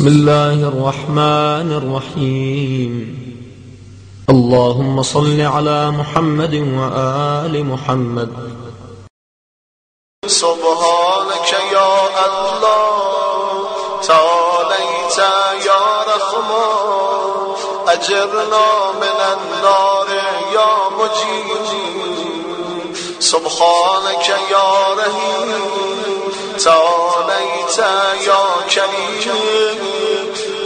بسم الله الرحمن الرحيم. اللهم صل على محمد وآل محمد. سبحانك يا الله تعاليت يا رحمن أجرنا من النار يا مجيب. سبحانك يا رحيم تعاليت يا كريم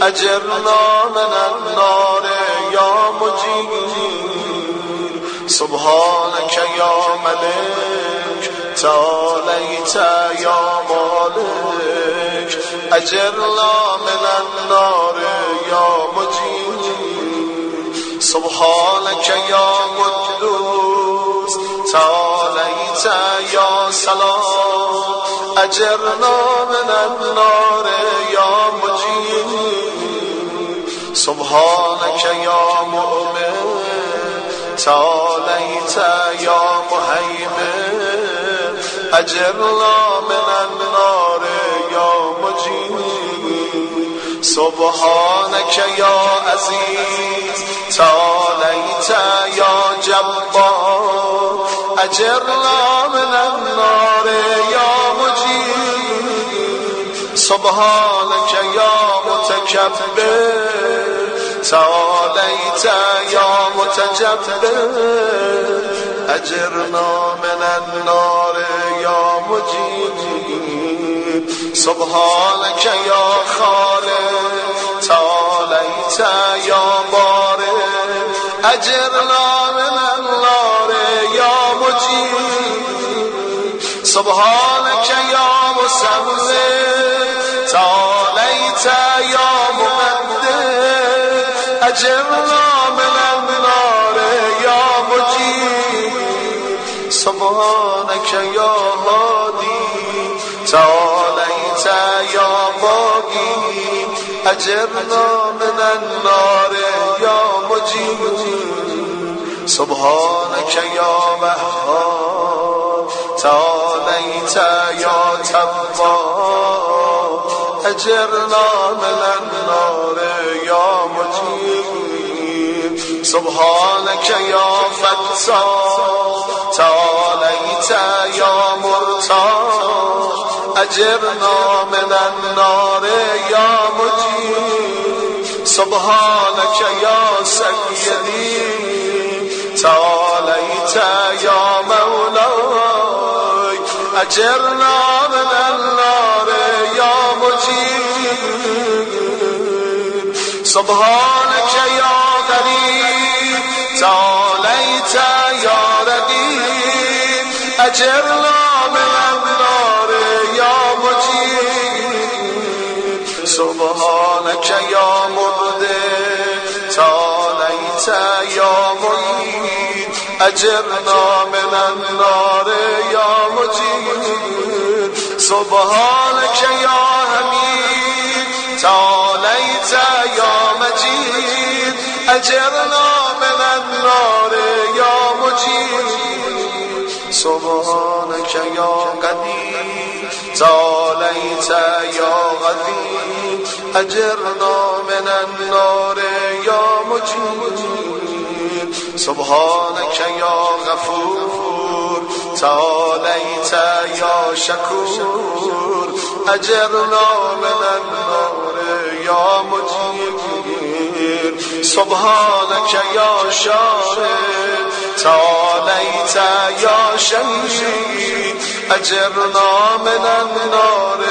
أجرنا من النار يا مجيب. سبحانك يا ملك تعاليت يا مالك أجرنا من النار يا مجيب. سبحانك يا قدوس تعاليت يا سلام أجرنا من النار يا مجيب. سبحانك يا مؤمن تعاليت يا مهيمن أجرنا من النار يا مجيب. سبحانك يا عزيز تعاليت يا جبار أجرنا من النار يا مجيب. سبحانك يا متكبر تعاليت يا متجبر أجرنا من النار يا مجيب. سبحانك يا خالق تعاليت يا بارئ أجرنا من النار يا مجيب. سبحانك يا مسمر تعاليت يا مقدر أجرنا من النار يا مجيب. سبحانك يا هادي تعاليت يا باقي أجرنا من النار يا مجيب. سبحانك يا وهاب تعاليت يا تواب أجرنا من النار يا مجيب. سبحانك يا فتاح تعاليت يا مرتاح أجرنا من النار يا مجيب. سبحانك يا سيدي تعاليت يا مولاي أجرنا من النار يا مجيب. سبحانك يا غريب تعاليت يا رقيب أجرنا من النار يا مجيب. سبحانك يا مبدع تعاليت يا معيد أجرنا من النار يا مجيب. سبحانك يا حميد تعاليت يا مجيد أجرنا من النار يا مجيب. سبحانك يا قدير تعاليت يا غفير أجرنا من النار يا مجيب. سبحانك يا غفور تعاليت يا شكور أجرنا من النار يا مجيب. سبحانك يا شاهد تعاليت يا شهيد أجرنا من النار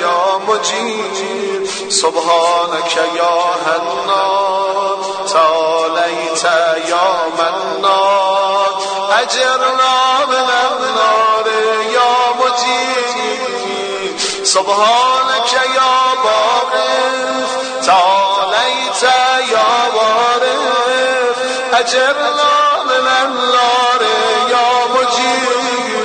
يا مجيب. سبحانك يا حنان تعاليت يا منان أجرنا من النار يا مجيب. سبحانك يا باقف تعاليت يا وارث أجرنا من النار يا مجيب.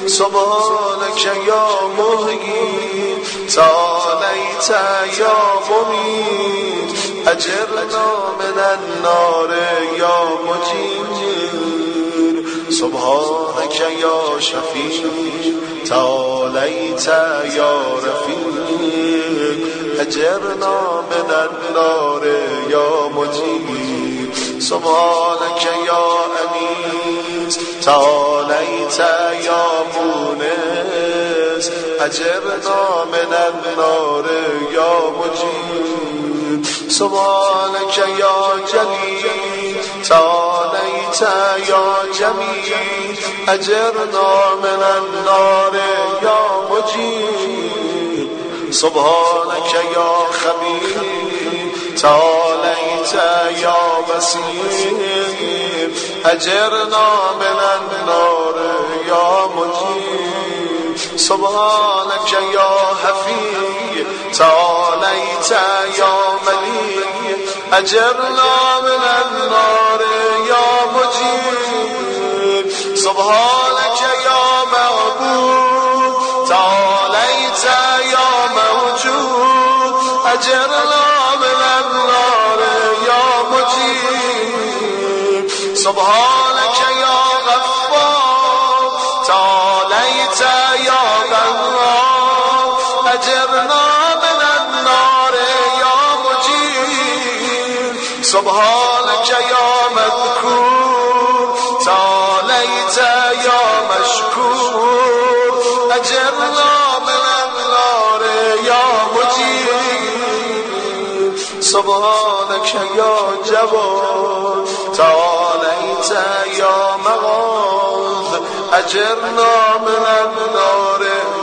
سبحانك يا محيي تعاليت يا مميت أجرنا من النار يا مجيب. سبحانك يا شفيع تعاليت يا رفيق أجرنا من النار يا مجيب سبحانك يا أنيس تعاليت يا مونس أجرنا من النار يا مجيب سبحانك يا جليل تعاليت يا جميل أجرنا من النار يا مجيب سبحانك يا خبير تعاليت يا بصير أجرنا من النار يا مجيب سبحانك يا حفيظ تعاليت يا مليك أجرنا من النار يا مجيب سبحانك يا معبود تعاليت يا موجود أجرنا من النار يا مجيب سبحانك يا غفار تعاليت يا غفار أجرنا من النار يا مجيب سبحانك يا مذكور تعاليت يا مشكور أجرنا من النار يا مجيب سبحانك يا جواد تعاليت يا مغاث أجرنا من النار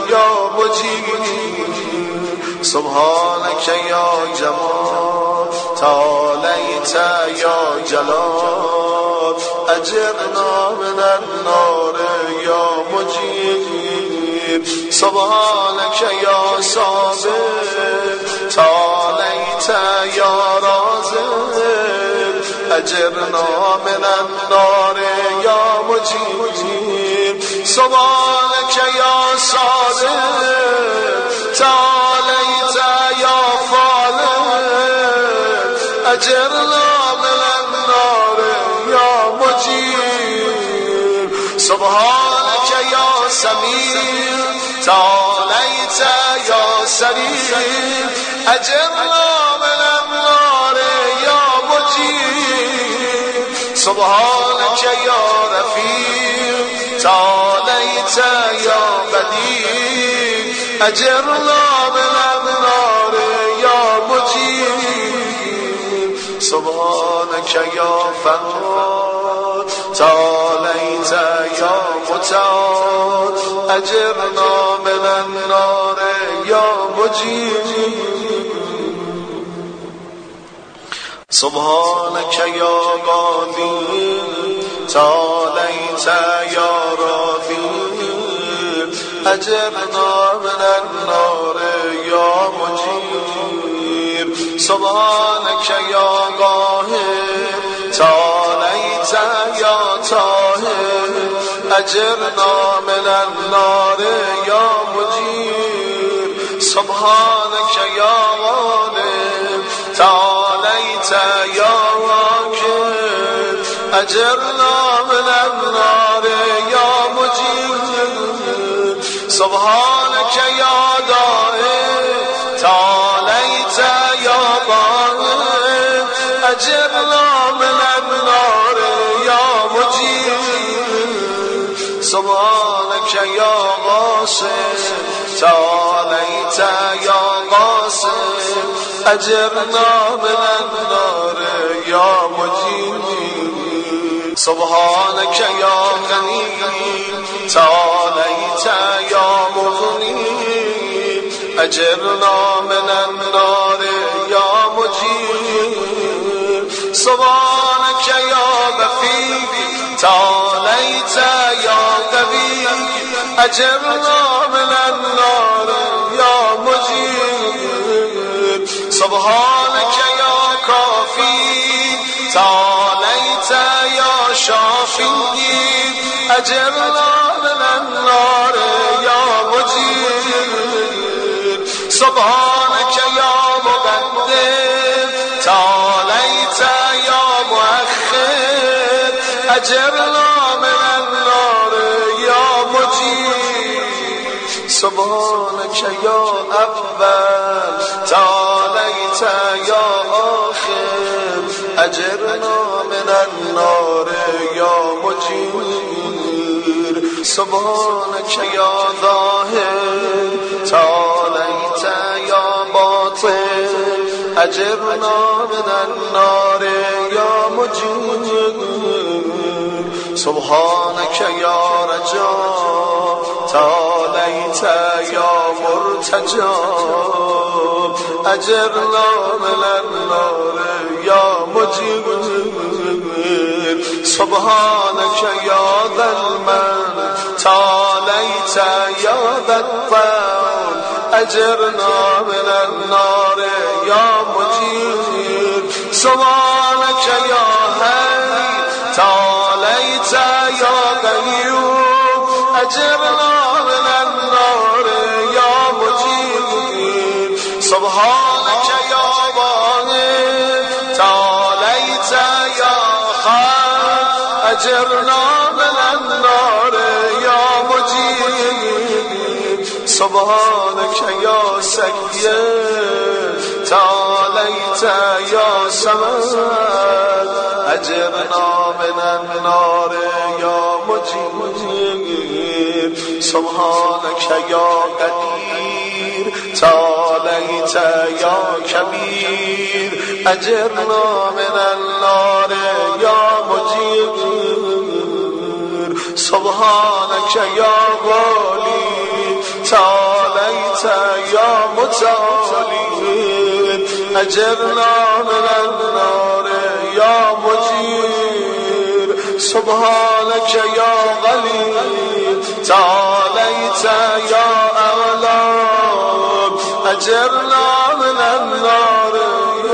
يا مجيب سبحانك يا جمال تعاليت يا جلال أجرنا من النار يا مجيب سبحانك يا صابر تعاليت يا رازق أجرنا من النار يا مجيب سبحانك يا صادق تعاليت يا فالق أجرنا من النار يا مجيب سبحانك يا سميع تعاليت يا سريع أجرنا من النار يا مجيب سبحانك يا رفيق تعاليت يا بديع أجرنا من النار يا مجيب سبحانك يا فراد تعاليت يا متعال أجرنا من النار يا مجيب سبحانك يا قادر تعاليت يا رفيق أجرنا من النار يا مجيب سبحانك يا قاهر تعاليت يا طاهر أجرنا من النار يا مجيب سبحانك يا غالب تعاليت يا واكب أجرنا من النار يا مجيب سبحانك يا دائم تعاليت يا ضامن أجرنا من النار يا مجيب سبحانك يا غاصب تعاليت يا قاسم أجرنا من النار يا مجيب سبحانك يا غني تعاليت يا مغني أجرنا من النار يا مجيب سبحانك يا بفيق تعاليت يا قوي أجرنا من النار يا مجيب سبحانك يا كافي تعاليت يا شافي أجرنا من النار يا مجيب سبحانك يا مقدم تعاليت يا مؤخر أجرنا من النار يا مجيب سبحانك يا أول يا آخر أجرنا من النار يا مجير سبحانك يا ظاهر تعاليت يا باطن أجرنا من النار يا مجير سبحانك يا رجاء تعاليت يا مرتجى أجرنا من النار يا مجير سبحانك يا ذا المن تعاليت يا ذا الطول أجرنا من النار يا مجير سبحانك يا هادي تعاليت يا قيوم أجرنا من النار يا مجير سبحانك يا واحد تعاليت يا خالق أجرنا من النار يا مجير سبحانك يا سيد تعاليت يا سمد أجرنا من النار يا مجير سبحانك يا قدير تعاليت يا كبير أجرنا من النار يا مجير سبحانك يا غالي تعاليت يا متعالي أجرنا من النار يا مجير سبحانك يا غلي تعاليت يا أغلب أجرنا من النار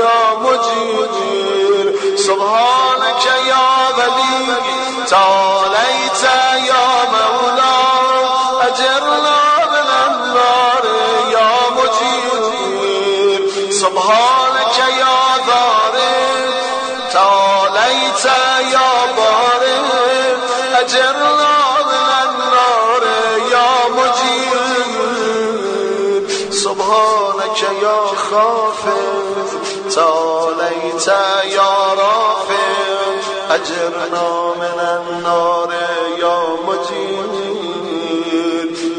يا مجير سبحانك يا غلي تعاليت يا مولا أجرنا من النار يا مجير سبحانك يا ضارب تعاليت يا بارب أجرنا من النار يا مجير سبحانك يا خافض تعاليت يا رافع أجرنا من النار يا مجير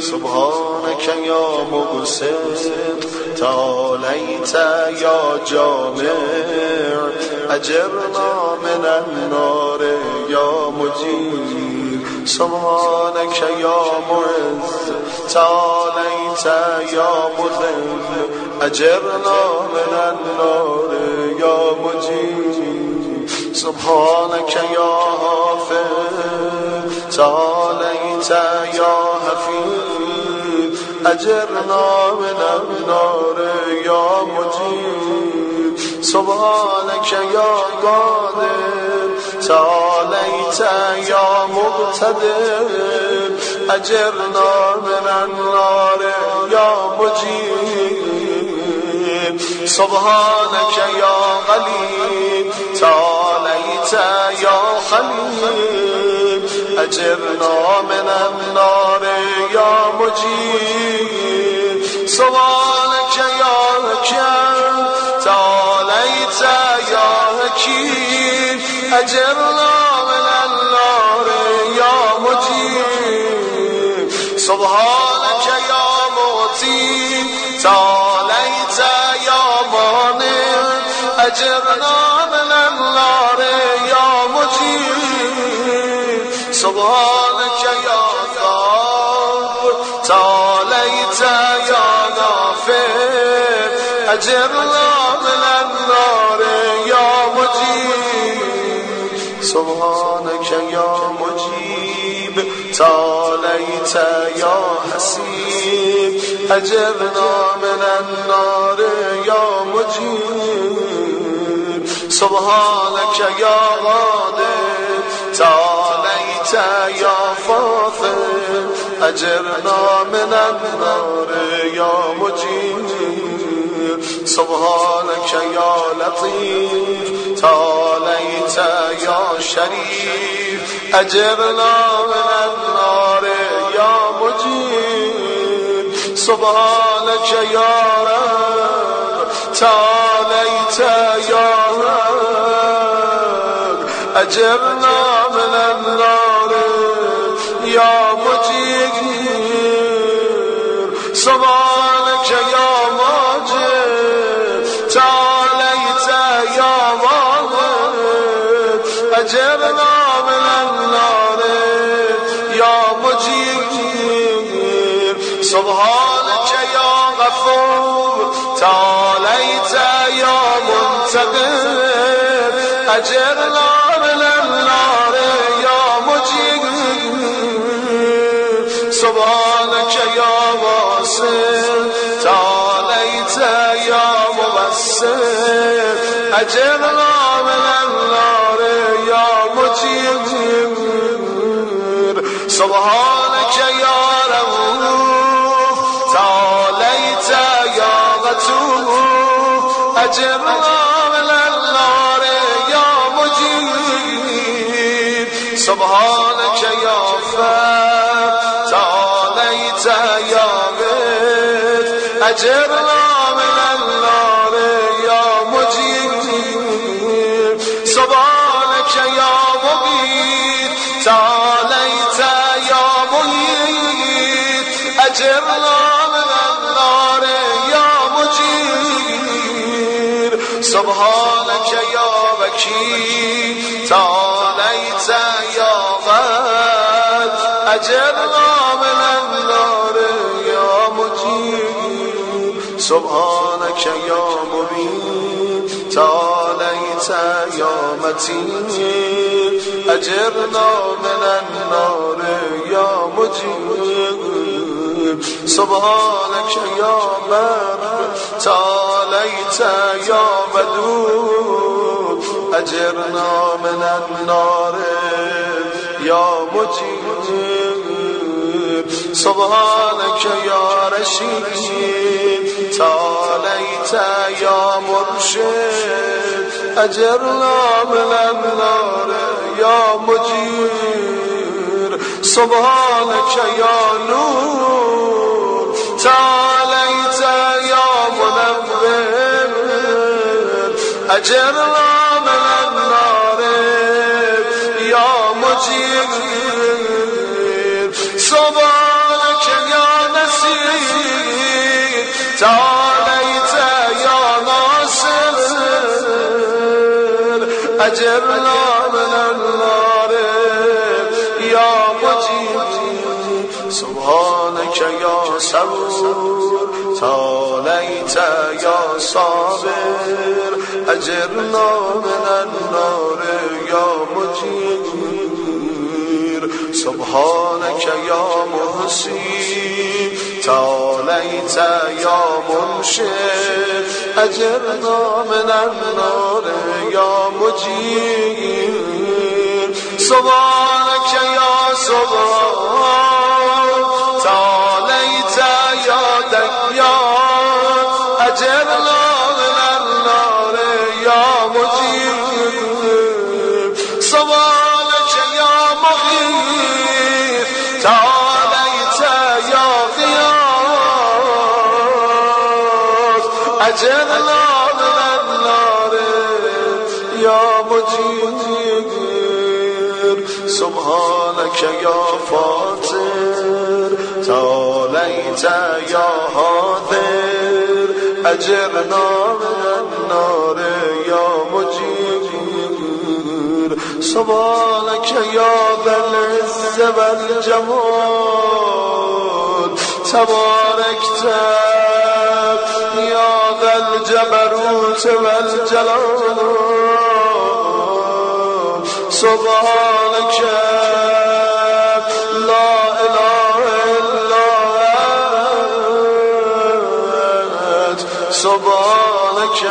سبحانك يا مبسط تعاليت يا جامع أجرنا من النار يا مجير سبحانك يا معز تعاليت يا مذل أجرنا من النار يا مجير سبحانك يا حافظ تعاليت يا حفيظ أجرنا من النار يا مجير سبحانك يا قادر تعاليت يا مقتدر أجرنا من النار يا مجير سبحانك يا غليل تعاليت يا خليل أجرنا من النار يا مجير سبحانك يا حكيم تعاليت يا حكيم أجرنا من النار يا مجير سبحانك يا معطي تعاليت يا مانع أجرنا من النار يا مجير سبحانك يا غفور تعاليت يا غافر أجرنا من النار يا مجيب سبحانك يا مجيب تعاليت يا حسيب أجرنا من النار يا مجيب سبحانك يا غادر تعاليت يا فاضل أجرنا من النار يا مجيب سبحانك يا لطيف تعاليت يا شريف أجرنا من النار يا مجيب سبحانك يا رب تعاليت أجرنا من النار يا مجير سبحانك يا ماجد تعاليت يا واحد أجرنا من النار يا مجير سبحانك يا غفور تعاليت يا منتقم أجرنا من النار يا مجير سبحانك يا واصل تعاليت يا مبصر أجرنا من النار يا مجير سبحانك يا رؤوف تعاليت يا غفور أجرنا من النار يا مجير سبحانك يا فر تعاليت يا بيت أجرنا من النار يا مجير سبحانك يا مبيت تعاليت يا مهيت أجرنا من النار يا مجير سبحانك يا وكيل تعاليت يا غد أجرنا من النار يا مجير سبحانك يا مبين تعاليت يا متين أجرنا من النار يا مجير سبحانك يا بر تعاليت يا مدود أجرنا من النار يا مجير سبحانك يا رشيد تعاليت يا مرشد أجرنا من النار يا مجير سبحانك يا نور تعاليت يا منور أجرنا من النار يا مجير سبحانك يا نسير تعاليت يا ناصر أجرنا من النار يا مجير سبحانك يا صبور تعاليت يا صابر أجرنا من النار يا مجير سبحانك يا محسن تعاليت يا منشد أجرنا من النار يا مجير سبحانك يا سبحان تعاليت يا ديان أجرنا من النار يا مجير سبحانك يا مغيث تعاليت يا غياث أجرنا من النار يا مجير سبحانك يا فاطر تعاليت يا حاضر أجرنا من النار يا مجير سبحانك يا ذا العز والجمال تباركت يا ذا الجبروت والجلال سبحانك لا إله إلا أنت سبحانك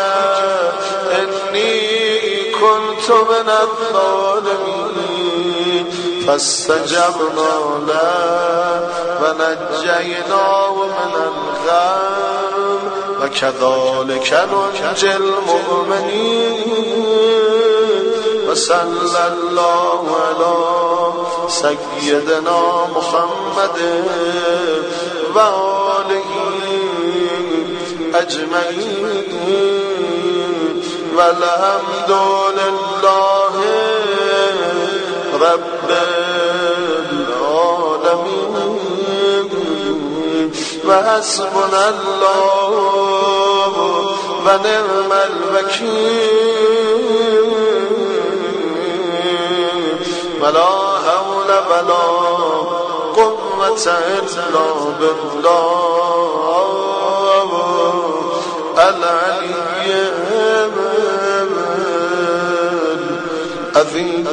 إني كنت من الظالمين فاستجبنا له ونجيناه من الغم وكذلك ننجي المؤمنين وصلى الله على سيدنا محمد وآله أجمعين والحمد لله رب العالمين وحسبنا الله ونعم الوكيل ولا حول ولا قوة إلا بالله العلي العظيم